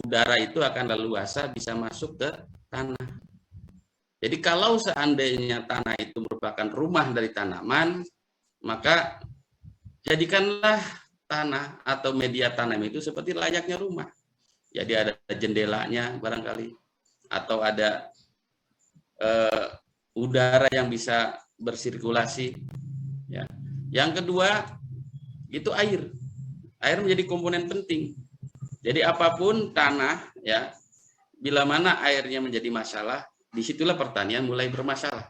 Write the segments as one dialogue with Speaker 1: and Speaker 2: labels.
Speaker 1: udara itu akan leluasa bisa masuk ke tanah. Jadi kalau seandainya tanah itu merupakan rumah dari tanaman, maka jadikanlah tanah atau media tanam itu seperti layaknya rumah. Jadi ada jendelanya barangkali, atau ada udara yang bisa bersirkulasi. Ya. Yang kedua itu air. Air menjadi komponen penting. Jadi apapun tanah, ya, bila mana airnya menjadi masalah, disitulah pertanian mulai bermasalah.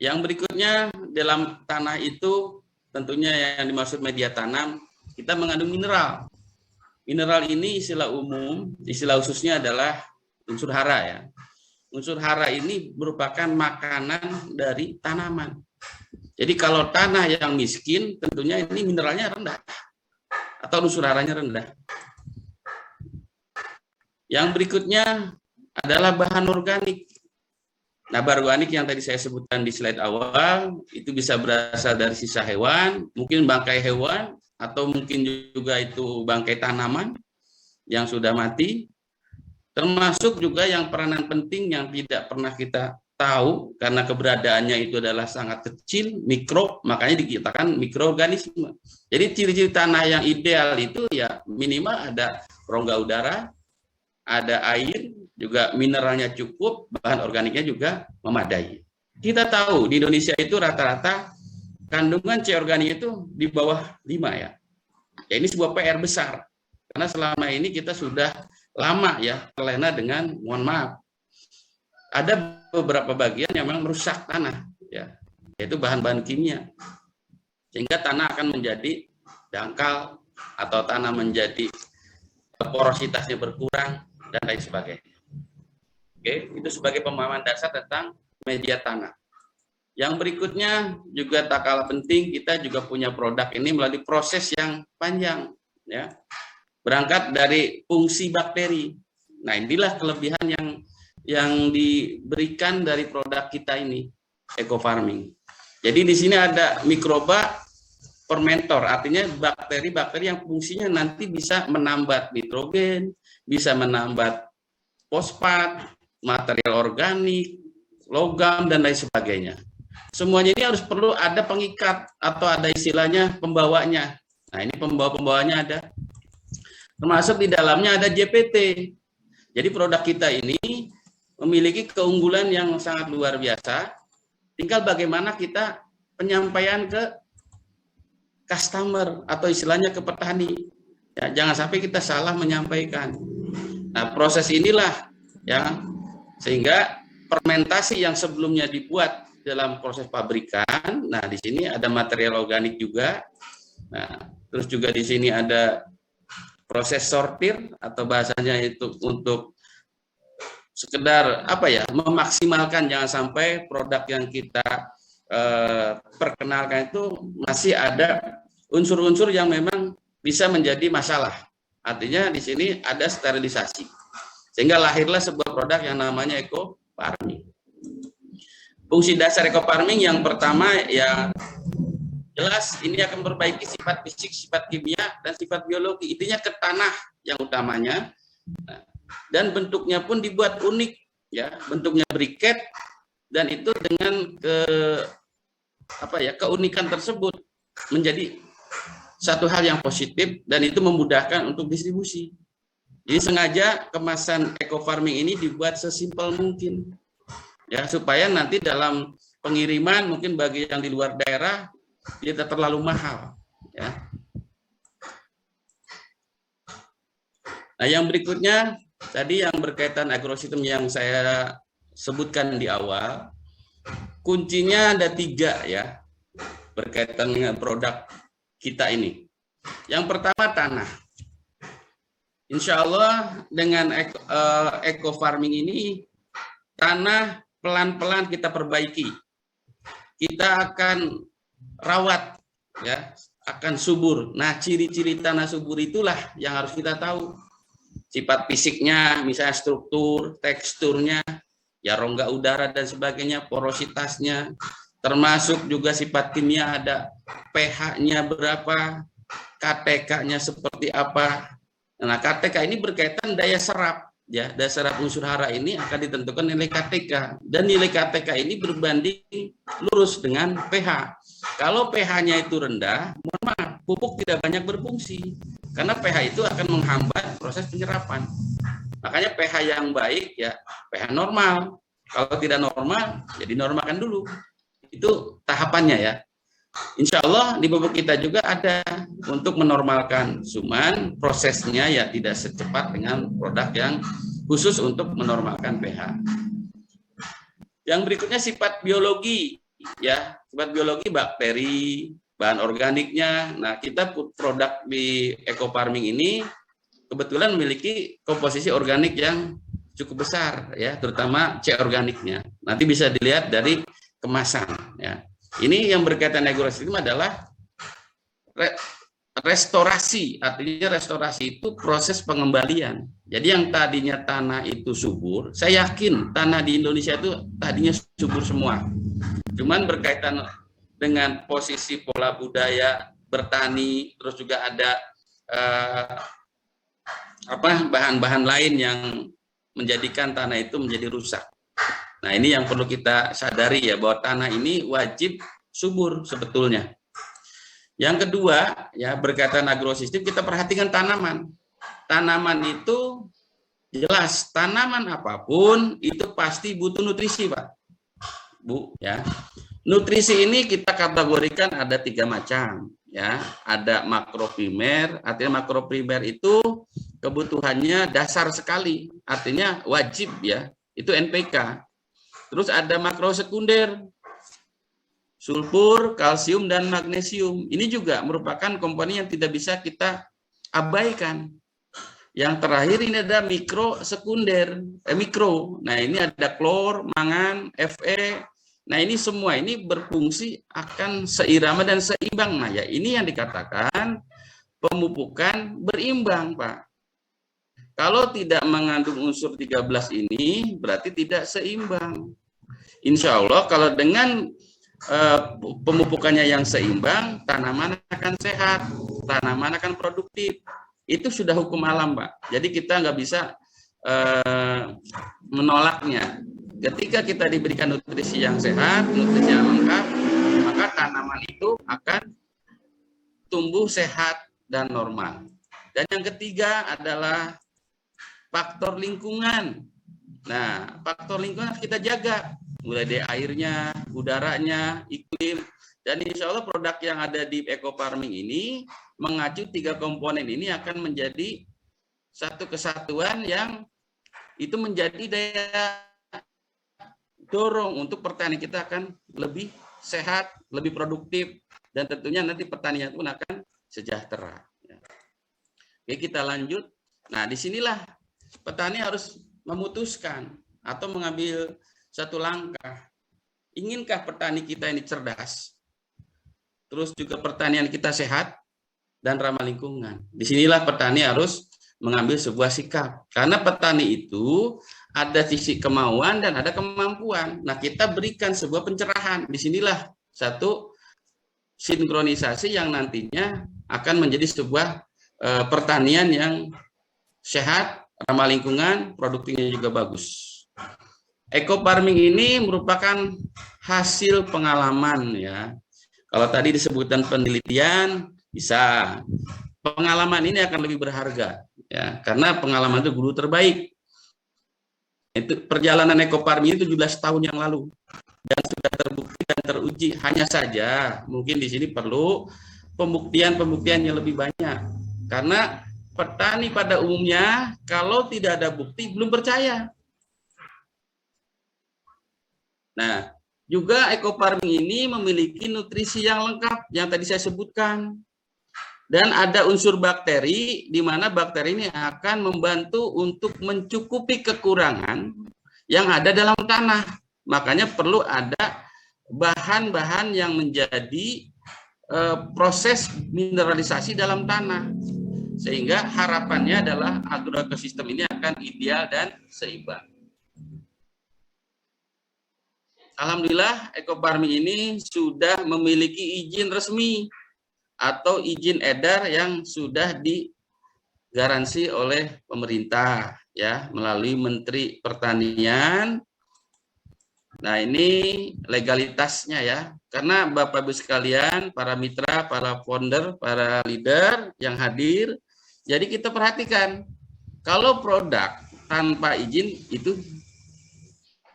Speaker 1: Yang berikutnya dalam tanah itu tentunya yang dimaksud media tanam, kita mengandung mineral. Mineral ini istilah umum, istilah khususnya adalah unsur hara ya. Unsur hara ini merupakan makanan dari tanaman. Jadi kalau tanah yang miskin, tentunya ini mineralnya rendah atau unsur haranya rendah. Yang berikutnya adalah bahan organik. Nah, bahan organik yang tadi saya sebutkan di slide awal, itu bisa berasal dari sisa hewan, mungkin bangkai hewan, atau mungkin juga itu bangkai tanaman yang sudah mati, termasuk juga yang peranan penting yang tidak pernah kita tahu, karena keberadaannya itu adalah sangat kecil, mikro, makanya dikatakan mikroorganisme. Jadi ciri-ciri tanah yang ideal itu ya minimal ada rongga udara, ada air, juga mineralnya cukup, bahan organiknya juga memadai. Kita tahu di Indonesia itu rata-rata kandungan C organik itu di bawah 5 ya. Ya ini sebuah PR besar. Karena selama ini kita sudah lama ya terlena dengan, mohon maaf, ada beberapa bagian yang memang merusak tanah ya, yaitu bahan-bahan kimia. Sehingga tanah akan menjadi dangkal atau tanah menjadi porositasnya berkurang dan lain sebagainya. Oke, itu sebagai pemahaman dasar tentang media tanah. Yang berikutnya juga tak kalah penting, kita juga punya produk ini melalui proses yang panjang, ya. Berangkat dari fungsi bakteri. Nah, inilah kelebihan yang diberikan dari produk kita ini, eco farming. Jadi di sini ada mikroba fermentor, artinya bakteri-bakteri yang fungsinya nanti bisa menambah nitrogen, bisa menambah fosfat, material organik, logam, dan lain sebagainya. Semuanya ini harus perlu ada pengikat atau ada istilahnya pembawanya. Nah, ini pembawa-pembawanya ada. Termasuk di dalamnya ada JPT. Jadi produk kita ini memiliki keunggulan yang sangat luar biasa. Tinggal bagaimana kita penyampaian ke customer atau istilahnya ke petani. Ya, jangan sampai kita salah menyampaikan. Nah, proses inilah ya, sehingga fermentasi yang sebelumnya dibuat dalam proses pabrikan. Nah, di sini ada material organik juga. Nah, terus juga di sini ada proses sortir atau bahasanya itu untuk sekedar apa ya, memaksimalkan, jangan sampai produk yang kita perkenalkan itu masih ada unsur-unsur yang memang bisa menjadi masalah. Artinya di sini ada sterilisasi. Sehingga lahirlah sebuah produk yang namanya eco farming. Fungsi dasar eco farming yang pertama ya jelas ini akan memperbaiki sifat fisik, sifat kimia, dan sifat biologi. Intinya ke tanah yang utamanya. Dan bentuknya pun dibuat unik ya, bentuknya briket, dan itu dengan keunikan tersebut menjadi satu hal yang positif, dan itu memudahkan untuk distribusi. Jadi sengaja kemasan eco farming ini dibuat sesimpel mungkin ya, supaya nanti dalam pengiriman mungkin bagi yang di luar daerah tidak terlalu mahal ya. Nah, yang berikutnya tadi yang berkaitan agrosistem yang saya sebutkan di awal, kuncinya ada 3 ya berkaitan dengan produk kita ini. Yang pertama tanah. Insya Allah dengan eco farming ini tanah pelan-pelan kita perbaiki. Kita akan rawat ya, akan subur. Nah, ciri-ciri tanah subur itulah yang harus kita tahu. Sifat fisiknya, misalnya struktur, teksturnya, ya rongga udara dan sebagainya, porositasnya, termasuk juga sifat kimia, ada pH-nya berapa, KTK-nya seperti apa. Nah, KTK ini berkaitan daya serap. Ya, daya serap unsur hara ini akan ditentukan nilai KTK. Dan nilai KTK ini berbanding lurus dengan pH. Kalau pH-nya itu rendah, mohon maaf, pupuk tidak banyak berfungsi. Karena pH itu akan menghambat proses penyerapan. Makanya pH yang baik, ya pH normal. Kalau tidak normal, ya dinormalkan dulu. Itu tahapannya ya. Insya Allah di pupuk kita juga ada untuk menormalkan, cuman prosesnya ya tidak secepat dengan produk yang khusus untuk menormalkan pH. Yang berikutnya sifat biologi, ya sifat biologi bakteri, bahan organiknya. Nah kita produk di eco farming ini kebetulan memiliki komposisi organik yang cukup besar, ya terutama C organiknya. Nanti bisa dilihat dari kemasan, ya. Ini yang berkaitan agrosistem adalah restorasi, artinya restorasi itu proses pengembalian. Jadi yang tadinya tanah itu subur, saya yakin tanah di Indonesia itu tadinya subur semua. Cuman berkaitan dengan posisi pola budaya bertani, terus juga ada bahan-bahan lain yang menjadikan tanah itu menjadi rusak. Nah, ini yang perlu kita sadari ya, bahwa tanah ini wajib subur sebetulnya. Yang kedua, ya berkaitan agrosistem, kita perhatikan tanaman. Tanaman itu jelas, tanaman apapun itu pasti butuh nutrisi, Pak. Bu, ya. Nutrisi ini kita kategorikan ada 3 macam, ya. Ada makroprimer, artinya makroprimer itu kebutuhannya dasar sekali, artinya wajib ya, itu NPK. Terus ada makrosekunder, sulfur, kalsium, dan magnesium. Ini juga merupakan komponen yang tidak bisa kita abaikan. Yang terakhir ini ada mikrosekunder, mikro. Nah ini ada klor, mangan, Fe. Nah ini semua ini berfungsi akan seirama dan seimbang. Nah ya ini yang dikatakan pemupukan berimbang, Pak. Kalau tidak mengandung unsur 13 ini berarti tidak seimbang. Insya Allah kalau dengan pemupukannya yang seimbang, tanaman akan sehat, tanaman akan produktif. Itu sudah hukum alam, Pak. Jadi kita nggak bisa menolaknya. Ketika kita diberikan nutrisi yang sehat, nutrisi yang lengkap, maka tanaman itu akan tumbuh sehat dan normal. Dan yang ketiga adalah faktor lingkungan. Nah, faktor lingkungan harus kita jaga. Mulai dari airnya, udaranya, iklim, dan insya Allah produk yang ada di eco farming ini mengacu 3 komponen ini akan menjadi satu kesatuan yang itu menjadi daya dorong untuk pertanian kita akan lebih sehat, lebih produktif, dan tentunya nanti pertanian pun akan sejahtera. Oke, kita lanjut. Nah, disinilah petani harus memutuskan atau mengambil satu langkah. Inginkah petani kita ini cerdas? Terus juga pertanian kita sehat dan ramah lingkungan. Disinilah petani harus mengambil sebuah sikap. Karena petani itu ada sisi kemauan dan ada kemampuan. Nah, kita berikan sebuah pencerahan. Disinilah satu sinkronisasi yang nantinya akan menjadi sebuah pertanian yang sehat, ramah lingkungan, produktifnya juga bagus. Eco farming ini merupakan hasil pengalaman ya. Kalau tadi disebutkan penelitian, bisa. Pengalaman ini akan lebih berharga ya, karena pengalaman itu guru terbaik. Itu perjalanan eco farming itu 17 tahun yang lalu dan sudah terbukti dan teruji. Hanya saja mungkin di sini perlu pembuktian yang lebih banyak. Karena petani pada umumnya kalau tidak ada bukti belum percaya. Nah, juga eco farming ini memiliki nutrisi yang lengkap yang tadi saya sebutkan. Dan ada unsur bakteri di mana bakteri ini akan membantu untuk mencukupi kekurangan yang ada dalam tanah. Makanya perlu ada bahan-bahan yang menjadi proses mineralisasi dalam tanah. Sehingga harapannya adalah agroekosistem ini akan ideal dan seimbang. Alhamdulillah, eco farming ini sudah memiliki izin resmi atau izin edar yang sudah digaransi oleh pemerintah ya melalui Menteri Pertanian. Nah, ini legalitasnya ya. Karena Bapak Ibu sekalian, para mitra, para founder, para leader yang hadir, jadi kita perhatikan kalau produk tanpa izin itu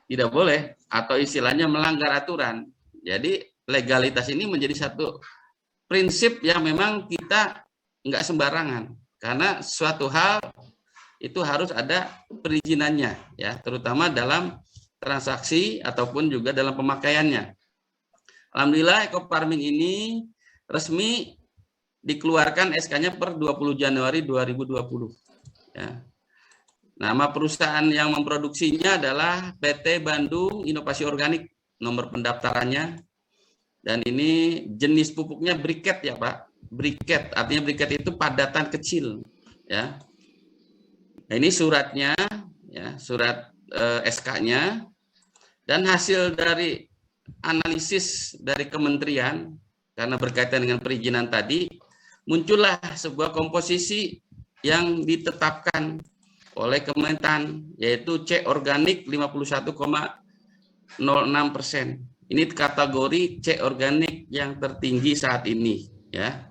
Speaker 1: tidak boleh atau istilahnya melanggar aturan. Jadi legalitas ini menjadi satu prinsip yang memang kita nggak sembarangan karena suatu hal itu harus ada perizinannya ya, terutama dalam transaksi ataupun juga dalam pemakaiannya. Alhamdulillah Eco Farming ini resmi dikeluarkan SK-nya per 20 Januari 2020 ya. Nama perusahaan yang memproduksinya adalah PT Bandung Inovasi Organik, nomor pendaftarannya. Dan ini jenis pupuknya briket ya Pak. Briket, artinya briket itu padatan kecil ya. Nah, ini suratnya ya, surat SK-nya, dan hasil dari analisis dari kementerian karena berkaitan dengan perizinan tadi, muncullah sebuah komposisi yang ditetapkan oleh Kementan, yaitu C organik 51,06%. Ini kategori C organik yang tertinggi saat ini ya.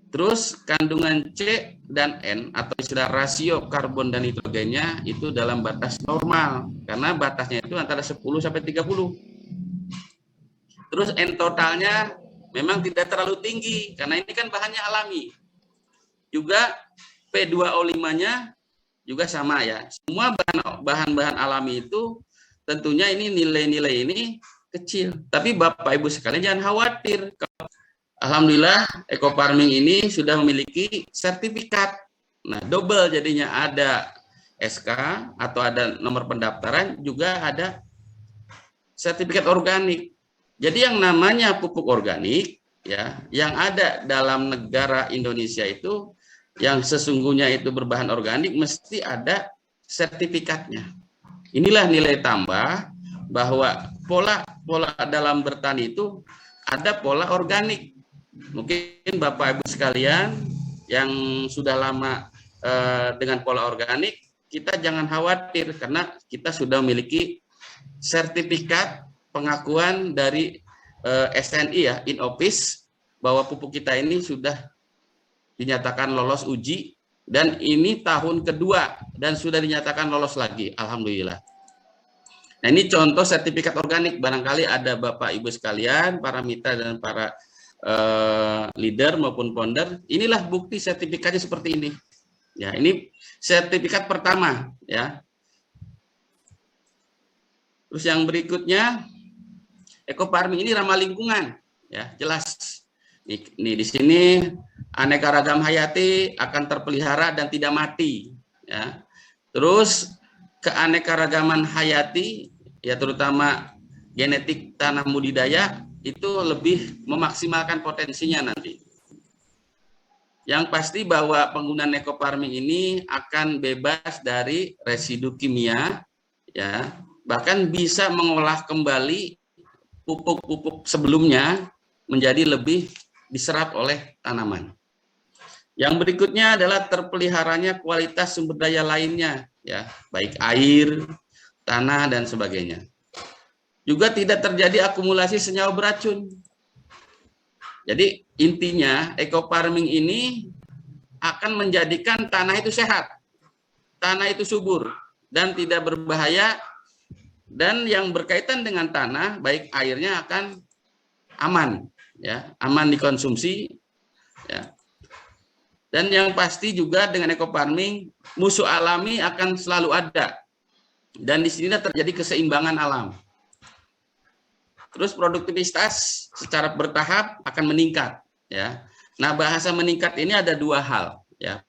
Speaker 1: Terus kandungan C dan N atau istilah rasio karbon dan nitrogennya itu dalam batas normal karena batasnya itu antara 10 sampai 30. Terus N totalnya memang tidak terlalu tinggi karena ini kan bahannya alami. Juga P2O5-nya juga sama ya. Semua bahan-bahan alami itu tentunya ini nilai-nilai ini kecil. Tapi Bapak Ibu sekalian jangan khawatir. Alhamdulillah Eco Farming ini sudah memiliki sertifikat. Nah, double jadinya, ada SK atau ada nomor pendaftaran, juga ada sertifikat organik. Jadi yang namanya pupuk organik ya, yang ada dalam negara Indonesia itu yang sesungguhnya itu berbahan organik mesti ada sertifikatnya. Inilah nilai tambah bahwa pola dalam bertani itu ada pola organik. Mungkin Bapak Ibu sekalian yang sudah lama dengan pola organik, kita jangan khawatir karena kita sudah memiliki sertifikat pengakuan dari SNI ya, in office, bahwa pupuk kita ini sudah dinyatakan lolos uji, dan ini tahun kedua dan sudah dinyatakan lolos lagi, alhamdulillah. Nah, ini contoh sertifikat organik, barangkali ada Bapak Ibu sekalian, para mitra dan para leader maupun founder, inilah bukti sertifikatnya seperti ini. Ya, ini sertifikat pertama ya. Terus yang berikutnya, Eco Farming ini ramah lingkungan ya, jelas. Ini di sini aneka ragam hayati akan terpelihara dan tidak mati ya. Terus keanekaragaman hayati ya, terutama genetik tanah budidaya itu lebih memaksimalkan potensinya nanti. Yang pasti bahwa penggunaan Eco Farming ini akan bebas dari residu kimia ya, bahkan bisa mengolah kembali pupuk-pupuk sebelumnya menjadi lebih diserap oleh tanaman. Yang berikutnya adalah terpeliharanya kualitas sumber daya lainnya ya, baik air, tanah dan sebagainya. Juga tidak terjadi akumulasi senyawa beracun. Jadi intinya Eco Farming ini akan menjadikan tanah itu sehat, tanah itu subur dan tidak berbahaya, dan yang berkaitan dengan tanah baik airnya akan aman ya, aman dikonsumsi ya. Dan yang pasti juga dengan Eco Farming musuh alami akan selalu ada, dan di sini terjadi keseimbangan alam. Terus produktivitas secara bertahap akan meningkat ya. Nah, bahasa meningkat ini ada dua hal ya,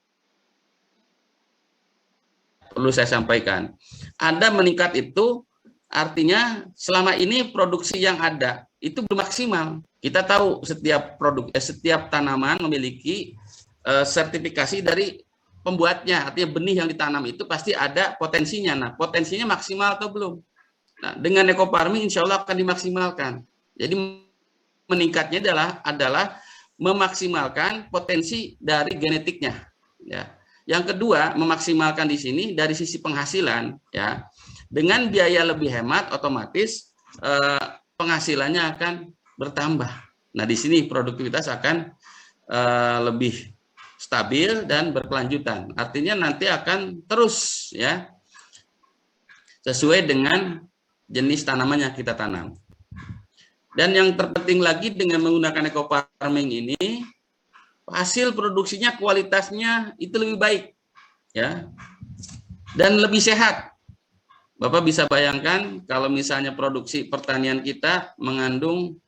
Speaker 1: perlu saya sampaikan. Ada meningkat itu artinya selama ini produksi yang ada itu belum maksimal. Kita tahu setiap setiap tanaman memiliki sertifikasi dari pembuatnya, artinya benih yang ditanam itu pasti ada potensinya. Nah, potensinya maksimal atau belum? Nah, dengan Eco Farming insya Allah akan dimaksimalkan. Jadi meningkatnya adalah memaksimalkan potensi dari genetiknya. Ya. Yang kedua, memaksimalkan di sini dari sisi penghasilan. Ya, dengan biaya lebih hemat, otomatis penghasilannya akan bertambah. Nah, di sini produktivitas akan lebih stabil dan berkelanjutan. Artinya nanti akan terus ya sesuai dengan jenis tanaman yang kita tanam. Dan yang terpenting lagi dengan menggunakan eco farming ini, hasil produksinya kualitasnya itu lebih baik ya. Dan lebih sehat. Bapak bisa bayangkan kalau misalnya produksi pertanian kita mengandung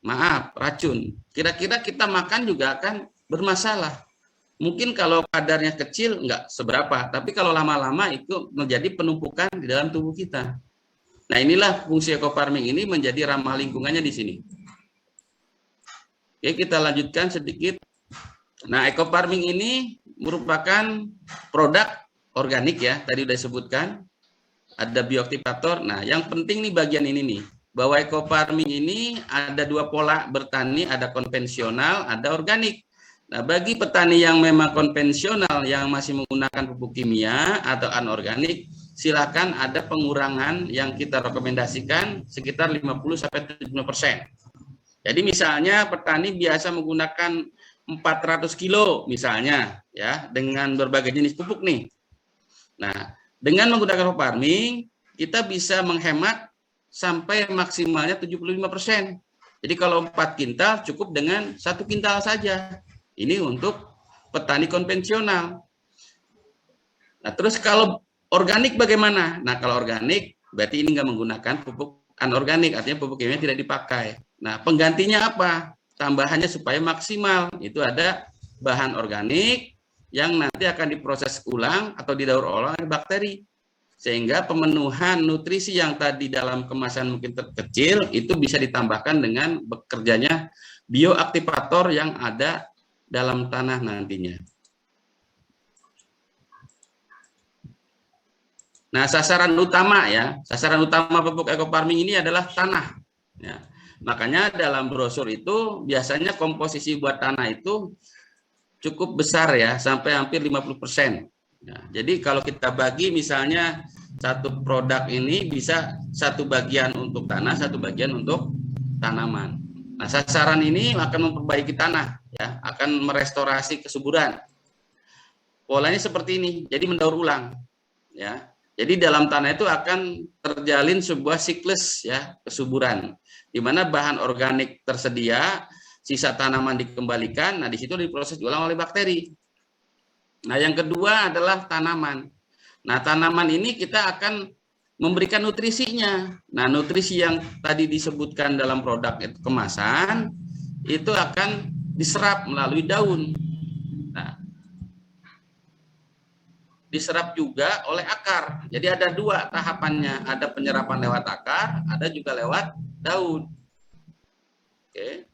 Speaker 1: racun. Kira-kira kita makan juga akan bermasalah. Mungkin kalau kadarnya kecil nggak seberapa, tapi kalau lama-lama itu menjadi penumpukan di dalam tubuh kita. Nah, inilah fungsi eco farming ini menjadi ramah lingkungannya di sini. Oke, kita lanjutkan sedikit. Nah, eco farming ini merupakan produk organik ya, tadi sudah disebutkan. Ada bioaktivator. Nah, yang penting nih bagian ini nih, bahwa eco farming ini ada dua pola bertani, ada konvensional, ada organik. Nah, bagi petani yang memang konvensional yang masih menggunakan pupuk kimia atau anorganik, silakan ada pengurangan yang kita rekomendasikan sekitar 50-70%. Jadi misalnya petani biasa menggunakan 400 kilo misalnya ya dengan berbagai jenis pupuk nih. Nah, dengan menggunakan farming kita bisa menghemat sampai maksimalnya 75%. Jadi kalau 4 kintal cukup dengan 1 kintal saja. Ini untuk petani konvensional. Nah, terus kalau organik bagaimana? Nah, kalau organik berarti ini nggak menggunakan pupuk anorganik, artinya pupuk kimia tidak dipakai. Nah, penggantinya apa? Tambahannya supaya maksimal. Itu ada bahan organik yang nanti akan diproses ulang atau didaur ulang oleh bakteri. Sehingga pemenuhan nutrisi yang tadi dalam kemasan mungkin terkecil itu bisa ditambahkan dengan bekerjanya bioaktivator yang ada dalam tanah nantinya. Nah, sasaran utama pupuk eco farming ini adalah tanah. Ya. Makanya dalam brosur itu biasanya komposisi buat tanah itu cukup besar ya, sampai hampir 50%. Ya, jadi kalau kita bagi misalnya satu produk ini bisa satu bagian untuk tanah, satu bagian untuk tanaman. Nah, sasaran ini akan memperbaiki tanah, ya, akan merestorasi kesuburan. Polanya seperti ini, jadi mendaur ulang, ya. Jadi dalam tanah itu akan terjalin sebuah siklus, ya, kesuburan, di mana bahan organik tersedia, sisa tanaman dikembalikan, nah di situ diproses ulang oleh bakteri. Nah, yang kedua adalah tanaman. Nah, tanaman ini kita akan memberikan nutrisinya. Nah, nutrisi yang tadi disebutkan dalam produk itu kemasan itu akan diserap melalui daun. Nah, diserap juga oleh akar. Jadi ada dua tahapannya, ada penyerapan lewat akar, ada juga lewat daun. Oke.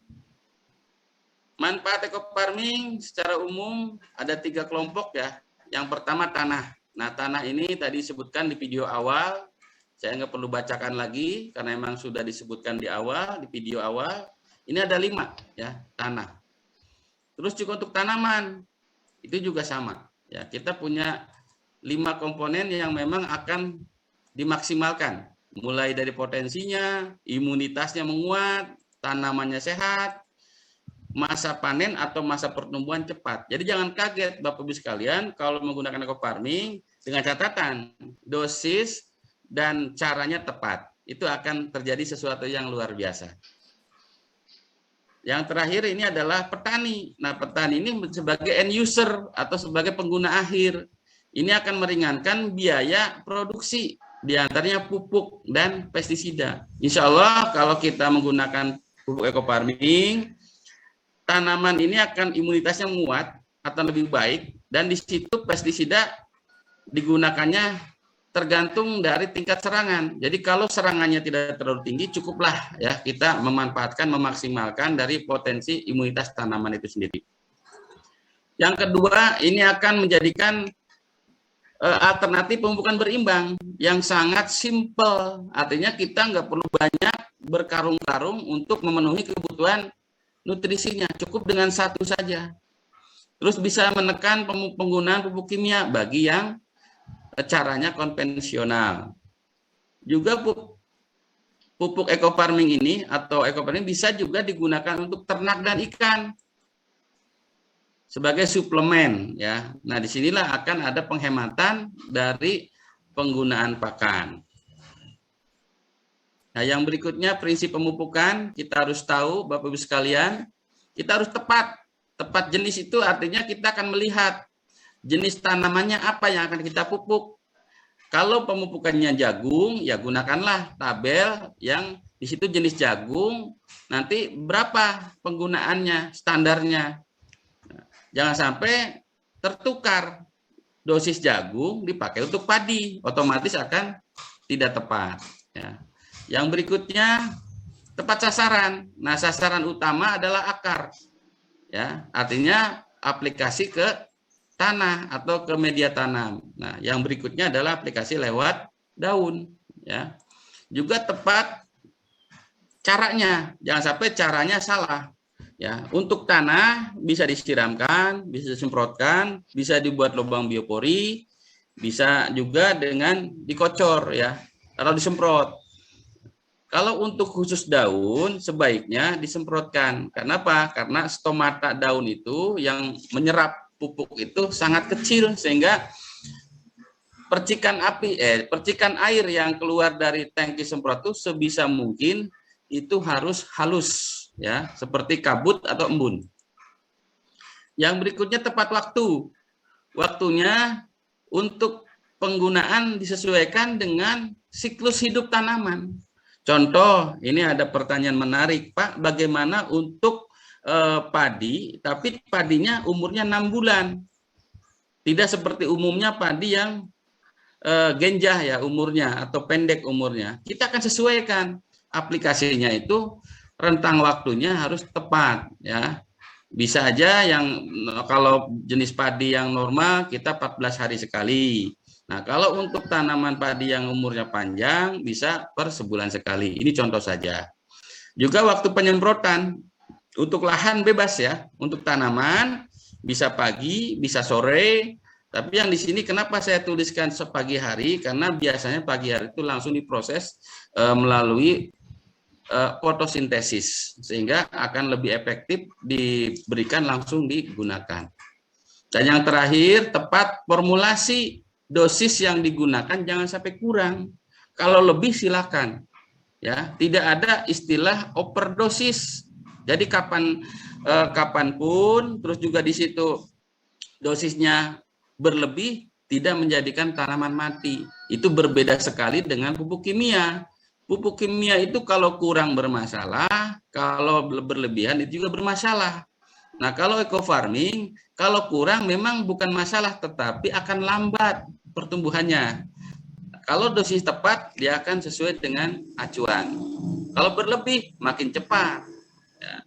Speaker 1: Manfaat eco farming secara umum ada 3 kelompok ya. Yang pertama tanah. Nah, tanah ini tadi disebutkan di video awal. Saya nggak perlu bacakan lagi karena memang sudah disebutkan di awal, di video awal. Ini ada 5 ya, tanah. Terus juga untuk tanaman. Itu juga sama. Ya, kita punya 5 komponen yang memang akan dimaksimalkan. Mulai dari potensinya, imunitasnya menguat, tanamannya sehat, masa panen atau masa pertumbuhan cepat. Jadi jangan kaget Bapak Ibu sekalian kalau menggunakan eco farming dengan catatan dosis dan caranya tepat. Itu akan terjadi sesuatu yang luar biasa. Yang terakhir ini adalah petani. Nah, petani ini sebagai end user atau sebagai pengguna akhir. Ini akan meringankan biaya produksi, diantaranya pupuk dan pestisida. Insya Allah kalau kita menggunakan pupuk eco farming, tanaman ini akan imunitasnya menguat atau lebih baik, dan di situ pestisida digunakannya tergantung dari tingkat serangan. Jadi kalau serangannya tidak terlalu tinggi, cukuplah ya kita memanfaatkan, memaksimalkan dari potensi imunitas tanaman itu sendiri. Yang kedua, ini akan menjadikan alternatif pemupukan berimbang yang sangat simple. Artinya kita nggak perlu banyak berkarung-karung untuk memenuhi kebutuhan nutrisinya, cukup dengan satu saja. Terus bisa menekan penggunaan pupuk kimia bagi yang caranya konvensional. Juga pupuk eco farming ini atau eco farming bisa juga digunakan untuk ternak dan ikan sebagai suplemen ya. Nah, disinilah akan ada penghematan dari penggunaan pakan. Nah, yang berikutnya prinsip pemupukan, kita harus tahu Bapak Ibu sekalian, kita harus tepat. Tepat jenis itu artinya kita akan melihat jenis tanamannya apa yang akan kita pupuk. Kalau pemupukannya jagung, ya gunakanlah tabel yang di situ jenis jagung, nanti berapa penggunaannya, standarnya. Jangan sampai tertukar dosis jagung dipakai untuk padi, otomatis akan tidak tepat. Ya. Yang berikutnya tepat sasaran. Nah, sasaran utama adalah akar. Ya, artinya aplikasi ke tanah atau ke media tanam. Nah, yang berikutnya adalah aplikasi lewat daun. Ya, juga tepat caranya. Jangan sampai caranya salah. Ya, untuk tanah bisa disiramkan, bisa disemprotkan, bisa dibuat lubang biopori, bisa juga dengan dikocor ya, atau disemprot. Kalau untuk khusus daun, sebaiknya disemprotkan. Kenapa? Karena stomata daun itu yang menyerap pupuk itu sangat kecil, sehingga percikan air yang keluar dari tangki semprot itu sebisa mungkin itu harus halus, ya, seperti kabut atau embun. Yang berikutnya tepat waktu. Waktunya untuk penggunaan disesuaikan dengan siklus hidup tanaman. Contoh, ini ada pertanyaan menarik, Pak, bagaimana untuk padi, tapi padinya umurnya 6 bulan. Tidak seperti umumnya padi yang genjah ya umurnya atau pendek umurnya. Kita akan sesuaikan aplikasinya itu, rentang waktunya harus tepat ya. Bisa aja yang kalau jenis padi yang normal kita 14 hari sekali. Nah, kalau untuk tanaman padi yang umurnya panjang bisa per sebulan sekali. Ini contoh saja. Juga waktu penyemprotan untuk lahan bebas ya. Untuk tanaman bisa pagi, bisa sore. Tapi yang di sini kenapa saya tuliskan sepagi hari? Karena biasanya pagi hari itu langsung diproses melalui fotosintesis, sehingga akan lebih efektif diberikan langsung digunakan. Dan yang terakhir, tepat formulasi dosis yang digunakan jangan sampai kurang. Kalau lebih silakan. Ya, tidak ada istilah overdosis. Jadi kapanpun, terus juga di situ dosisnya berlebih tidak menjadikan tanaman mati. Itu berbeda sekali dengan pupuk kimia. Pupuk kimia itu kalau kurang bermasalah, kalau berlebihan itu juga bermasalah. Nah, kalau eco farming, kalau kurang memang bukan masalah, tetapi akan lambat pertumbuhannya. Kalau dosis tepat, dia akan sesuai dengan acuan. Kalau berlebih, makin cepat. Ya.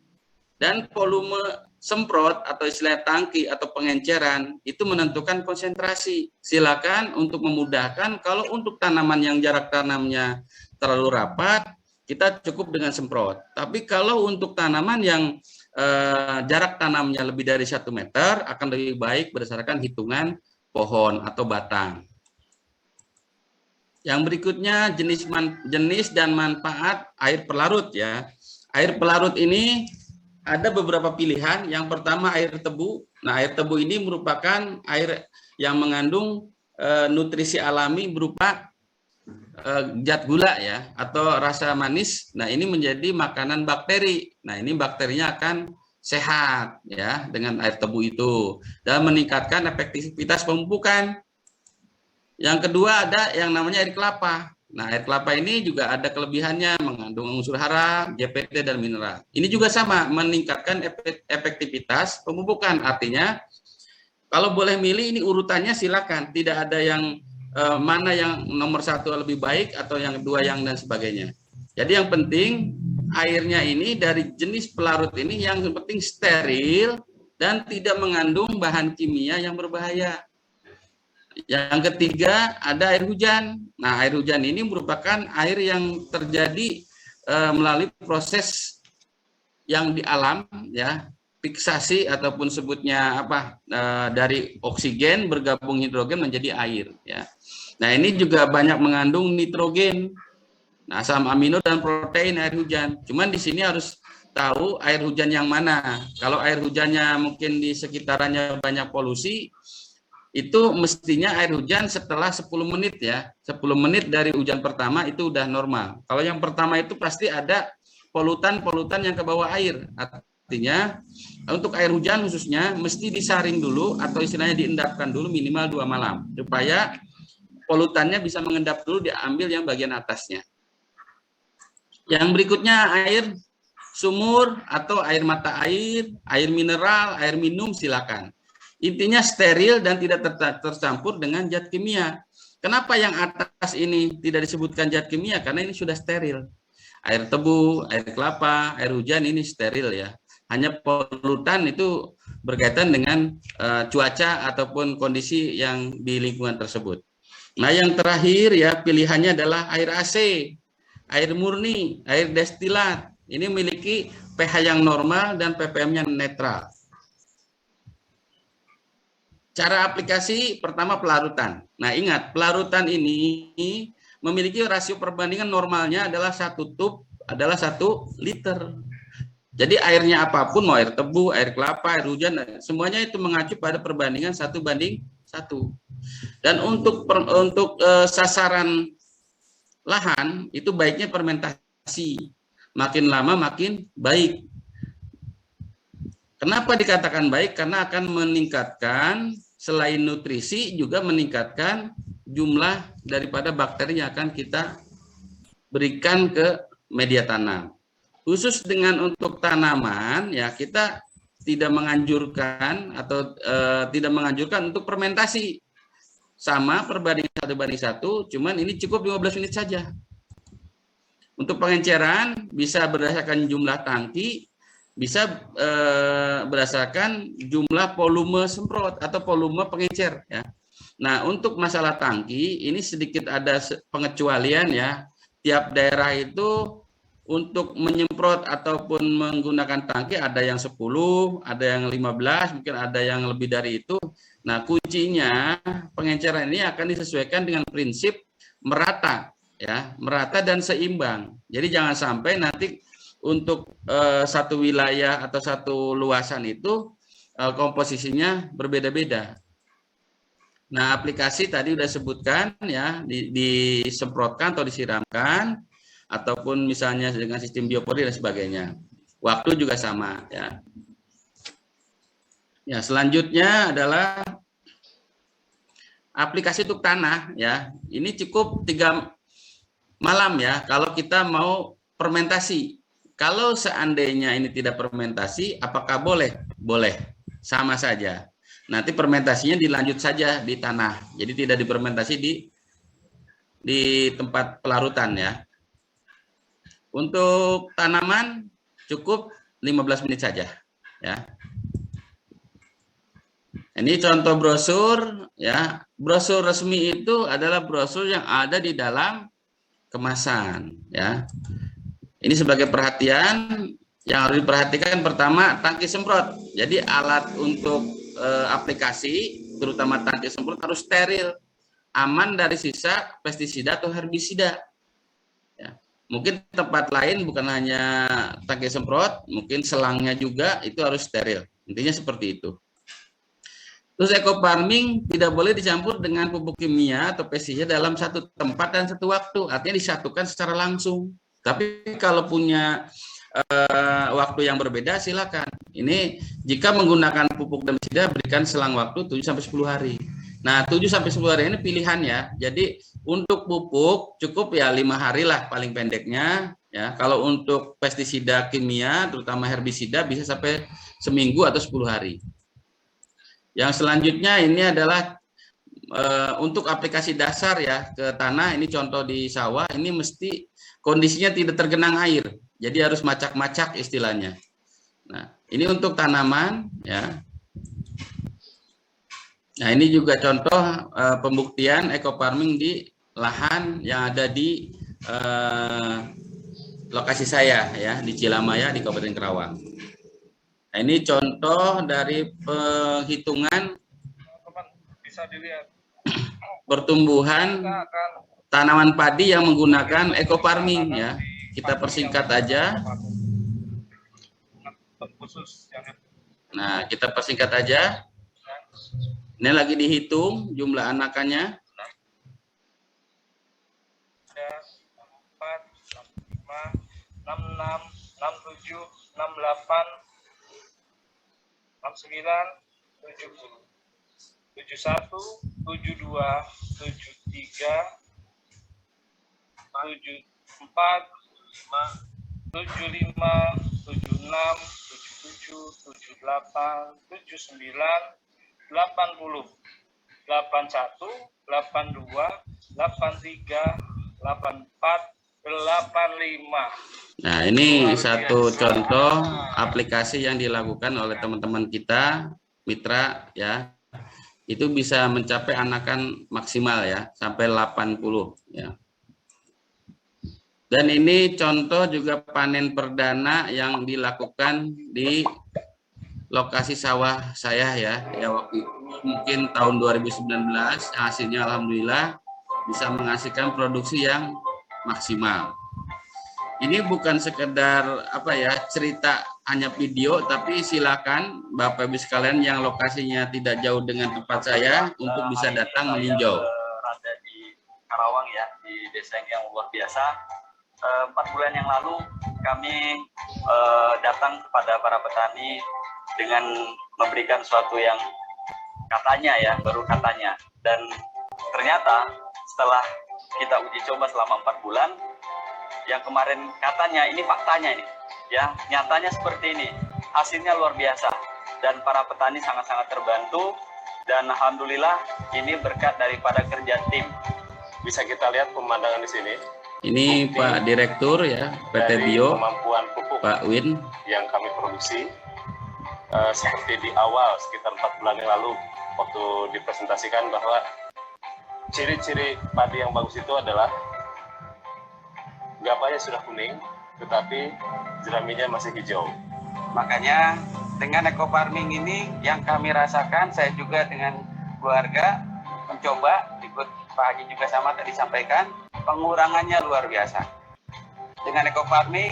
Speaker 1: Dan volume semprot atau istilah tangki atau pengenceran itu menentukan konsentrasi. Silakan untuk memudahkan, kalau untuk tanaman yang jarak tanamnya terlalu rapat, kita cukup dengan semprot. Tapi kalau untuk tanaman yang jarak tanamnya lebih dari 1 meter, akan lebih baik berdasarkan hitungan pohon atau batang. Yang berikutnya jenis dan manfaat air pelarut ya. Air pelarut ini ada beberapa pilihan. Yang pertama air tebu. Nah, air tebu ini merupakan air yang mengandung nutrisi alami berupa zat gula ya atau rasa manis. Nah, ini menjadi makanan bakteri. Nah, ini bakterinya akan sehat ya dengan air tebu itu dan meningkatkan efektivitas pemupukan. Yang kedua ada yang namanya air kelapa. Nah, air kelapa ini juga ada kelebihannya, mengandung unsur hara, GPT dan mineral. Ini juga sama, meningkatkan efektivitas pemupukan. Artinya kalau boleh milih ini urutannya silakan, tidak ada yang mana yang nomor 1 lebih baik atau yang kedua yang dan sebagainya. Jadi yang penting airnya ini dari jenis pelarut ini yang penting steril dan tidak mengandung bahan kimia yang berbahaya. Yang ketiga ada air hujan. Nah, air hujan ini merupakan air yang terjadi melalui proses yang di alam ya, fiksasi ataupun sebutnya apa dari oksigen bergabung hidrogen menjadi air ya. Nah, ini juga banyak mengandung nitrogen. Nah, asam amino dan protein air hujan. Cuman di sini harus tahu air hujan yang mana. Kalau air hujannya mungkin di sekitarannya banyak polusi, itu mestinya air hujan setelah 10 menit ya. 10 menit dari hujan pertama itu udah normal. Kalau yang pertama itu pasti ada polutan-polutan yang ke bawah air. Artinya untuk air hujan khususnya mesti disaring dulu atau istilahnya diendapkan dulu minimal 2 malam supaya polutannya bisa mengendap dulu, diambil yang bagian atasnya. Yang berikutnya air sumur atau air mata air, air mineral, air minum silakan. Intinya steril dan tidak tercampur dengan zat kimia. Kenapa yang atas ini tidak disebutkan zat kimia? Karena ini sudah steril. Air tebu, air kelapa, air hujan ini steril ya. Hanya polutan itu berkaitan dengan cuaca ataupun kondisi yang di lingkungan tersebut. Nah, yang terakhir ya pilihannya adalah air AC, air murni, air destilat. Ini memiliki pH yang normal dan ppm-nya netral. Cara aplikasi pertama pelarutan. Nah, ingat pelarutan ini memiliki rasio perbandingan normalnya adalah 1 tub adalah 1 liter. Jadi airnya apapun, mau air tebu, air kelapa, air hujan, semuanya itu mengacu pada perbandingan 1:1. Dan untuk sasaran lahan itu baiknya fermentasi. Makin lama makin baik. Kenapa dikatakan baik? Karena akan meningkatkan selain nutrisi juga meningkatkan jumlah daripada bakteri yang akan kita berikan ke media tanam. Khusus dengan untuk tanaman ya kita tidak menganjurkan atau tidak menganjurkan untuk fermentasi. Sama perbandingan 1:1, cuman ini cukup 15 menit saja. Untuk pengenceran bisa berdasarkan jumlah tangki, bisa berdasarkan jumlah volume semprot atau volume pengencer ya. Nah, untuk masalah tangki ini sedikit ada pengecualian ya. Tiap daerah itu untuk menyemprot ataupun menggunakan tangki ada yang 10, ada yang 15, mungkin ada yang lebih dari itu. Nah, kuncinya pengenceran ini akan disesuaikan dengan prinsip merata ya, merata dan seimbang. Jadi jangan sampai nanti untuk satu wilayah atau satu luasan itu komposisinya berbeda-beda. Nah, aplikasi tadi udah sebutkan ya, disemprotkan atau disiramkan ataupun misalnya dengan sistem biopori dan sebagainya. Waktu juga sama ya. Ya, selanjutnya adalah aplikasi untuk tanah ya. Ini cukup 3 malam ya kalau kita mau fermentasi. Kalau seandainya ini tidak fermentasi, apakah boleh? Boleh. Sama saja. Nanti fermentasinya dilanjut saja di tanah. Jadi tidak difermentasi di tempat pelarutan ya. Untuk tanaman cukup 15 menit saja ya. Ini contoh brosur ya. Brosur resmi itu adalah brosur yang ada di dalam kemasan ya. Ini sebagai perhatian yang harus diperhatikan, pertama tangki semprot. Jadi alat untuk aplikasi terutama tangki semprot harus steril, aman dari sisa pestisida atau herbisida. Ya. Mungkin tempat lain bukan hanya tangki semprot, mungkin selangnya juga itu harus steril. Intinya seperti itu. Terus eco farming tidak boleh dicampur dengan pupuk kimia atau pestisida dalam satu tempat dan satu waktu. Artinya disatukan secara langsung. Tapi kalau punya waktu yang berbeda silakan. Ini jika menggunakan pupuk dan pestisida berikan selang waktu 7-10 hari. Nah, 7-10 hari ini pilihan ya. Jadi untuk pupuk cukup ya 5 hari lah paling pendeknya ya. Kalau untuk pestisida kimia terutama herbisida bisa sampai seminggu atau 10 hari. Yang selanjutnya ini adalah untuk aplikasi dasar ya ke tanah. Ini contoh di sawah, ini mesti kondisinya tidak tergenang air. Jadi harus macak-macak istilahnya. Nah, ini untuk tanaman ya. Nah, ini juga contoh pembuktian eco farming di lahan yang ada di lokasi saya ya di Cilamaya di Kabupaten Karawang. Nah, ini contoh dari penghitungan
Speaker 2: bisa dilihat
Speaker 1: pertumbuhan tanaman padi yang menggunakan eco farming ya. Kita persingkat aja. Nah, kita persingkat aja. Ini lagi dihitung jumlah anakannya. 85. Nah, ini satu contoh aplikasi yang dilakukan oleh teman-teman kita, mitra ya. Itu bisa mencapai anakan maksimal ya, sampai 80 ya. Dan ini contoh juga panen perdana yang dilakukan di lokasi sawah saya ya. Ya waktu mungkin tahun 2019 hasilnya alhamdulillah bisa menghasilkan produksi yang maksimal. Ini bukan sekedar apa ya cerita hanya video, tapi silakan Bapak Ibu sekalian yang lokasinya tidak jauh dengan tempat saya untuk bisa datang meninjau.
Speaker 3: Ada di Karawang ya, di desa yang luar biasa. 4 bulan yang lalu kami datang kepada para petani dengan memberikan sesuatu yang katanya ya, baru katanya. Dan ternyata setelah kita uji coba selama 4 bulan, yang kemarin katanya, ini faktanya ini, ya nyatanya seperti ini, hasilnya luar biasa dan para petani sangat-sangat terbantu dan alhamdulillah ini berkat daripada kerja tim. Bisa kita lihat pemandangan di sini.
Speaker 1: Ini Pak Direktur ya PT Bio,
Speaker 3: kemampuan pupuk
Speaker 1: Pak Win
Speaker 3: yang kami produksi seperti di awal sekitar 4 bulan yang lalu waktu dipresentasikan bahwa ciri-ciri padi yang bagus itu adalah gapanya sudah kuning, tetapi jeraminya masih hijau.
Speaker 4: Makanya dengan eco farming ini yang kami rasakan, saya juga dengan keluarga mencoba, ikut Pak Haji juga sama tadi sampaikan, pengurangannya luar biasa. Dengan eco farming,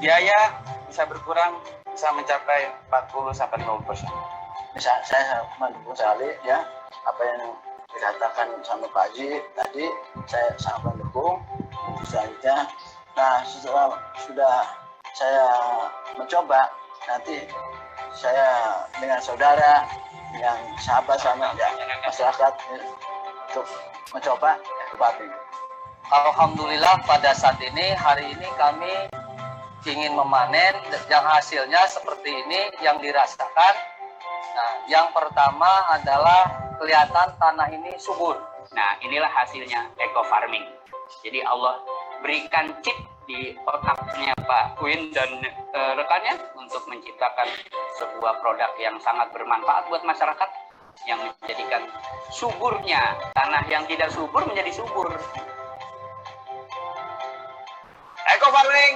Speaker 4: biaya bisa berkurang, bisa mencapai 40-50%.
Speaker 5: Saya mendukung sekali ya apa yang dikatakan sama Pak Haji tadi, saya sangat mendukung untuk selanjutnya. Nah, setelah sudah saya mencoba, nanti saya dengan saudara, dengan sahabat sama ya, masyarakat untuk mencoba farming.
Speaker 4: Alhamdulillah pada saat ini, hari ini kami ingin memanen yang hasilnya seperti ini yang dirasakan. Nah, yang pertama adalah kelihatan tanah ini subur.
Speaker 6: Nah, inilah hasilnya eco farming. Jadi Allah berikan chip di otaknya Pak Win dan rekannya untuk menciptakan sebuah produk yang sangat bermanfaat buat masyarakat, yang menjadikan suburnya tanah yang tidak subur menjadi subur.
Speaker 4: Eco farming.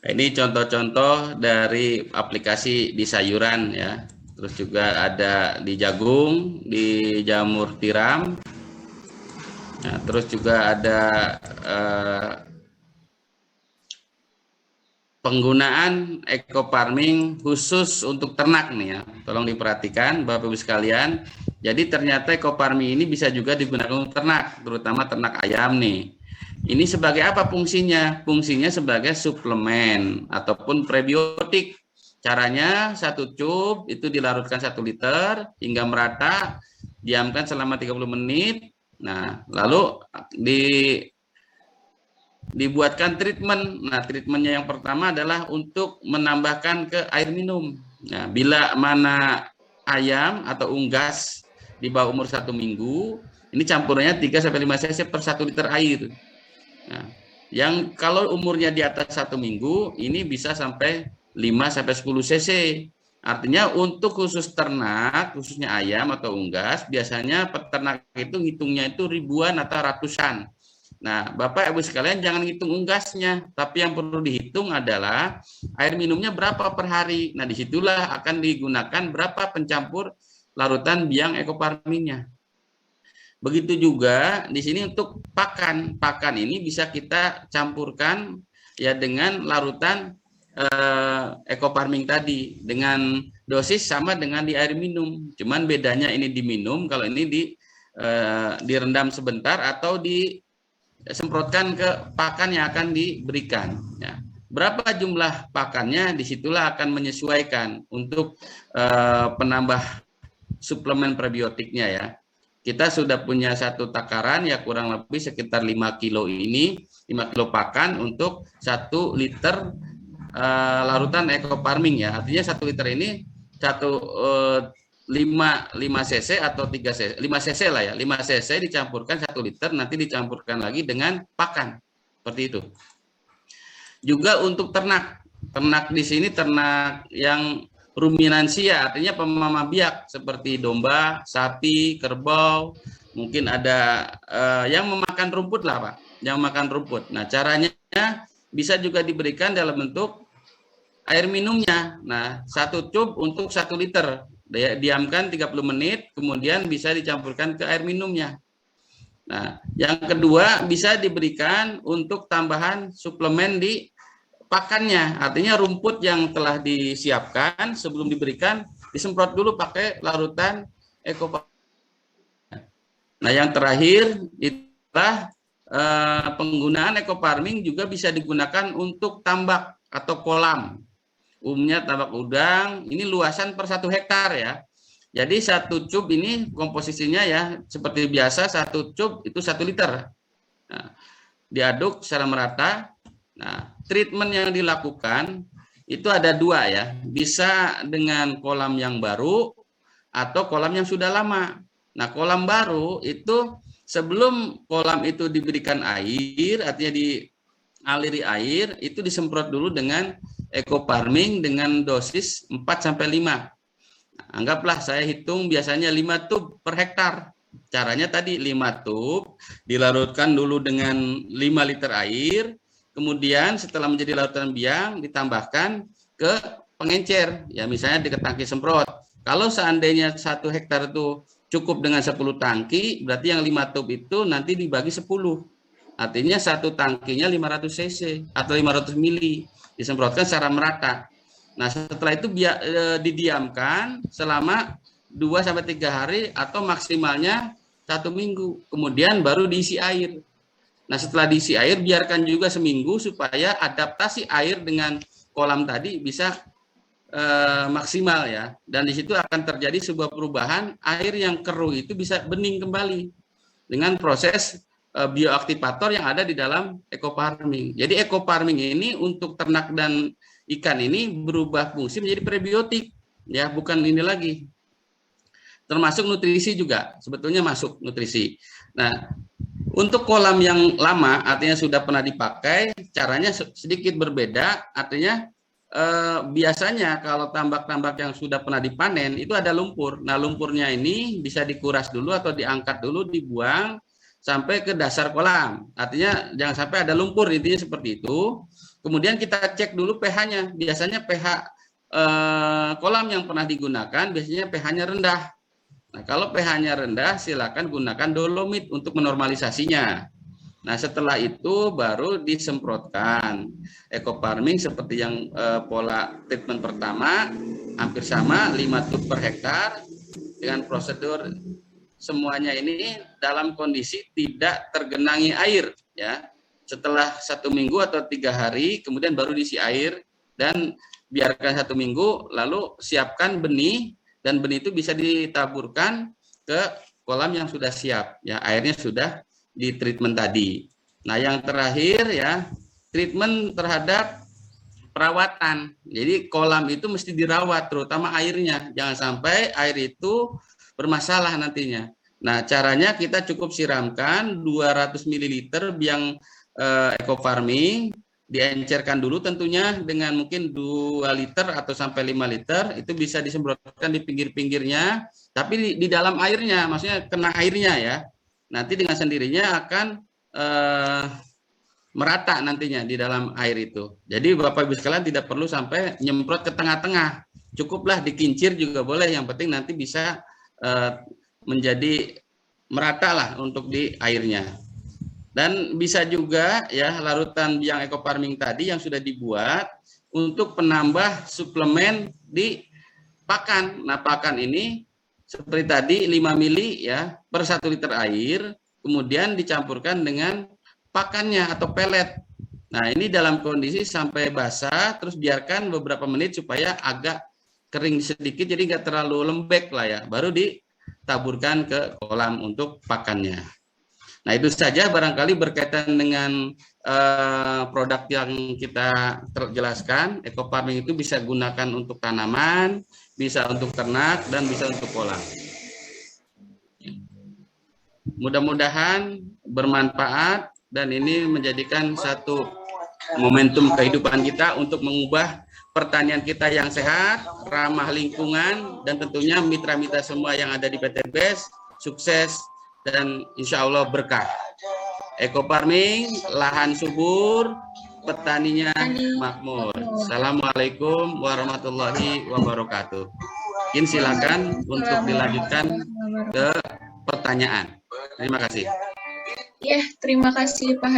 Speaker 1: Ini contoh-contoh dari aplikasi di sayuran ya. Terus juga ada di jagung, di jamur tiram. Nah, terus juga ada penggunaan eco farming khusus untuk ternak nih ya. Tolong diperhatikan Bapak Ibu sekalian. Jadi ternyata eco farming ini bisa juga digunakan untuk ternak, terutama ternak ayam nih. Ini sebagai apa fungsinya? Fungsinya sebagai suplemen ataupun prebiotik. Caranya 1 cup itu dilarutkan 1 liter hingga merata, diamkan selama 30 menit. Nah, lalu dibuatkan treatment. Nah, treatmentnya yang pertama adalah untuk menambahkan ke air minum. Nah, bila mana ayam atau unggas di bawah umur 1 minggu, ini campurnya 3-5 cc per 1 liter air. Nah, yang kalau umurnya di atas 1 minggu, ini bisa sampai 5-10 cc. Artinya untuk khusus ternak, khususnya ayam atau unggas, biasanya peternak itu ngitungnya itu ribuan atau ratusan. Nah, Bapak Ibu sekalian jangan hitung unggasnya, tapi yang perlu dihitung adalah air minumnya berapa per hari. Nah, disitulah akan digunakan berapa pencampur larutan biang ekofarmingnya. Begitu juga di sini untuk pakan. Pakan ini bisa kita campurkan ya dengan larutan ekofarming tadi dengan dosis sama dengan di air minum. Cuman bedanya ini diminum, kalau ini direndam sebentar atau disemprotkan ke pakan yang akan diberikan. Ya. Berapa jumlah pakannya, disitulah akan menyesuaikan untuk penambah suplemen prebiotiknya ya. Kita sudah punya satu takaran ya kurang lebih sekitar 5 kilo ini, 5 kilo pakan untuk 1 liter larutan ekofarming ya. Artinya 1 liter ini 5 cc atau 3 cc, 5 cc lah ya. 5 cc dicampurkan 1 liter, nanti dicampurkan lagi dengan pakan. Seperti itu. Juga untuk ternak. Ternak di sini ternak yang ruminansia, artinya pemamah biak seperti domba, sapi, kerbau, mungkin ada yang memakan rumput lah Pak, yang makan rumput. Nah caranya bisa juga diberikan dalam bentuk air minumnya. Nah 1 cup untuk 1 liter, diamkan 30 menit, kemudian bisa dicampurkan ke air minumnya. Nah yang kedua bisa diberikan untuk tambahan suplemen di pakannya, artinya rumput yang telah disiapkan sebelum diberikan disemprot dulu pakai larutan ekofarming. Nah yang terakhir itulah penggunaan ekofarming juga bisa digunakan untuk tambak atau kolam. Umumnya tambak udang, ini luasan per 1 hektar ya. Jadi 1 cup ini komposisinya ya seperti biasa, 1 cup itu 1 liter. Nah, diaduk secara merata. Nah, treatment yang dilakukan itu ada 2 ya, bisa dengan kolam yang baru atau kolam yang sudah lama. Nah, kolam baru itu sebelum kolam itu diberikan air, artinya dialiri air, itu disemprot dulu dengan ekofarming dengan dosis 4-5. Nah, anggaplah saya hitung biasanya 5 tub per hektar. Caranya tadi 5 tub dilarutkan dulu dengan 5 liter air, kemudian setelah menjadi larutan biang ditambahkan ke pengencer, ya misalnya di tangki semprot. Kalau seandainya 1 hektar itu cukup dengan 10 tangki, berarti yang 5 tub itu nanti dibagi 10. Artinya 1 tangkinya 500 cc atau 500 mili disemprotkan secara merata. Nah setelah itu didiamkan selama 2-3 hari atau maksimalnya 1 minggu. Kemudian baru diisi air. Nah setelah diisi air biarkan juga seminggu supaya adaptasi air dengan kolam tadi bisa maksimal ya. Dan di situ akan terjadi sebuah perubahan, air yang keruh itu bisa bening kembali dengan proses bioaktivator yang ada di dalam ekofarming. Jadi ekofarming ini untuk ternak dan ikan ini berubah fungsi menjadi prebiotik ya, bukan ini lagi. Termasuk nutrisi juga, sebetulnya masuk nutrisi. Nah, untuk kolam yang lama artinya sudah pernah dipakai, caranya sedikit berbeda, artinya biasanya kalau tambak-tambak yang sudah pernah dipanen itu ada lumpur. Nah, lumpurnya ini bisa dikuras dulu atau diangkat dulu, dibuang sampai ke dasar kolam. Artinya jangan sampai ada lumpur, intinya seperti itu. Kemudian kita cek dulu pH-nya. Biasanya pH kolam yang pernah digunakan biasanya pH-nya rendah. Nah, kalau pH-nya rendah silakan gunakan dolomit untuk menormalisasinya. Nah, setelah itu baru disemprotkan. Ekofarming seperti yang pola treatment pertama hampir sama 5 tub per hektar dengan prosedur semuanya ini dalam kondisi tidak tergenangi air ya. Setelah 1 minggu atau 3 hari kemudian baru diisi air dan biarkan 1 minggu, lalu siapkan benih dan benih itu bisa ditaburkan ke kolam yang sudah siap ya, airnya sudah di treatment tadi. Nah, yang terakhir ya, treatment terhadap perawatan. Jadi kolam itu mesti dirawat, terutama airnya. Jangan sampai air itu bermasalah nantinya. Nah, caranya kita cukup siramkan 200 ml biang ekofarming diencerkan dulu tentunya dengan mungkin 2 liter atau sampai 5 liter, itu bisa disemprotkan di pinggir-pinggirnya, tapi di dalam airnya, maksudnya kena airnya ya. Nanti dengan sendirinya akan merata nantinya di dalam air itu. Jadi Bapak Ibu sekalian tidak perlu sampai nyemprot ke tengah-tengah, cukuplah dikincir juga boleh, yang penting nanti bisa menjadi merata lah untuk di airnya. Dan bisa juga ya larutan yang eco farming tadi yang sudah dibuat untuk penambah suplemen di pakan. Nah, pakan ini seperti tadi 5 mili ya per 1 liter air, kemudian dicampurkan dengan pakannya atau pelet. Nah, ini dalam kondisi sampai basah, terus biarkan beberapa menit supaya agak kering sedikit, jadi nggak terlalu lembek lah ya, baru ditaburkan ke kolam untuk pakannya. Nah, itu saja barangkali berkaitan dengan produk yang kita terjelaskan. Eco farming itu bisa gunakan untuk tanaman, bisa untuk ternak, dan bisa untuk kolam. Mudah-mudahan bermanfaat dan ini menjadikan satu momentum kehidupan kita untuk mengubah pertanian kita yang sehat, ramah lingkungan, dan tentunya mitra-mitra semua yang ada di PT BES sukses dan insya Allah berkah. Eco farming, lahan subur, petaninya makmur. Assalamualaikum warahmatullahi wabarakatuh. Mungkin silakan untuk dilanjutkan ke pertanyaan. Terima kasih.
Speaker 7: Ya, terima kasih Pak